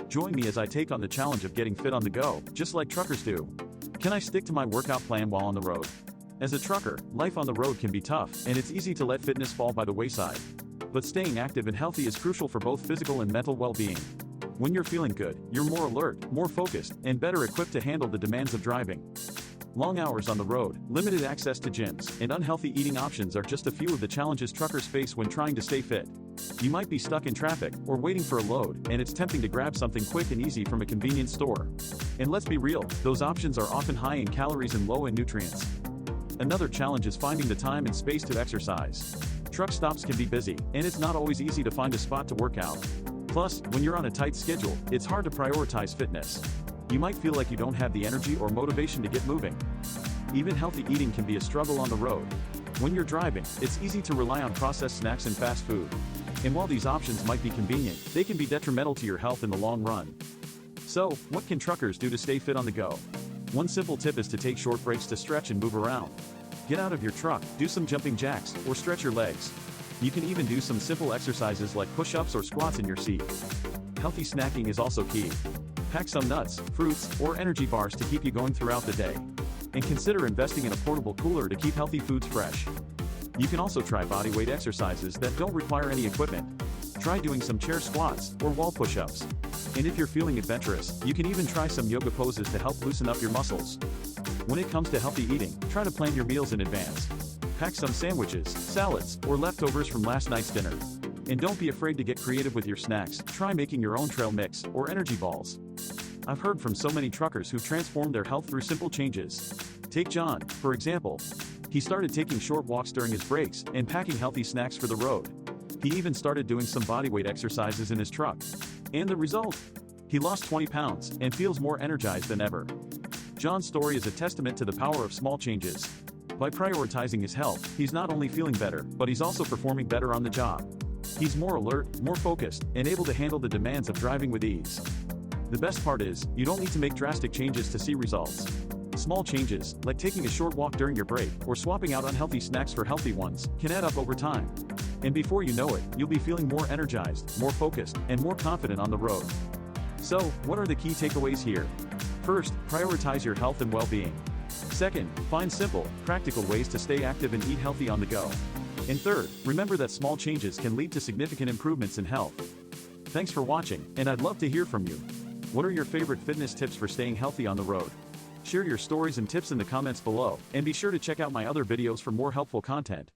Join me as I take on the challenge of getting fit on the go, just like truckers do. Can I stick to my workout plan while on the road? As a trucker, life on the road can be tough, and it's easy to let fitness fall by the wayside. But staying active and healthy is crucial for both physical and mental well-being. When you're feeling good, you're more alert, more focused, and better equipped to handle the demands of driving. Long hours on the road, limited access to gyms, and unhealthy eating options are just a few of the challenges truckers face when trying to stay fit. You might be stuck in traffic, or waiting for a load, and it's tempting to grab something quick and easy from a convenience store. And let's be real, those options are often high in calories and low in nutrients. Another challenge is finding the time and space to exercise. Truck stops can be busy, and it's not always easy to find a spot to work out. Plus, when you're on a tight schedule, it's hard to prioritize fitness. You might feel like you don't have the energy or motivation to get moving. Even healthy eating can be a struggle on the road. When you're driving, it's easy to rely on processed snacks and fast food. And while these options might be convenient, they can be detrimental to your health in the long run. So, what can truckers do to stay fit on the go? One simple tip is to take short breaks to stretch and move around. Get out of your truck, do some jumping jacks, or stretch your legs. You can even do some simple exercises like push-ups or squats in your seat. Healthy snacking is also key. Pack some nuts, fruits, or energy bars to keep you going throughout the day. And consider investing in a portable cooler to keep healthy foods fresh. You can also try body weight exercises that don't require any equipment. Try doing some chair squats or wall push-ups. And if you're feeling adventurous, you can even try some yoga poses to help loosen up your muscles. When it comes to healthy eating, try to plan your meals in advance. Pack some sandwiches, salads, or leftovers from last night's dinner. And don't be afraid to get creative with your snacks. Try making your own trail mix or energy balls. I've heard from so many truckers who've transformed their health through simple changes. Take John, for example. He started taking short walks during his breaks and packing healthy snacks for the road. He even started doing some bodyweight exercises in his truck. And the result? He lost 20 pounds and feels more energized than ever. John's story is a testament to the power of small changes. By prioritizing his health, he's not only feeling better, but he's also performing better on the job. He's more alert, more focused, and able to handle the demands of driving with ease. The best part is, you don't need to make drastic changes to see results. Small changes, like taking a short walk during your break, or swapping out unhealthy snacks for healthy ones, can add up over time. And before you know it, you'll be feeling more energized, more focused, and more confident on the road. So, what are the key takeaways here? First, prioritize your health and well-being. Second, find simple, practical ways to stay active and eat healthy on the go. And third, remember that small changes can lead to significant improvements in health. Thanks for watching, and I'd love to hear from you. What are your favorite fitness tips for staying healthy on the road? Share your stories and tips in the comments below, and be sure to check out my other videos for more helpful content.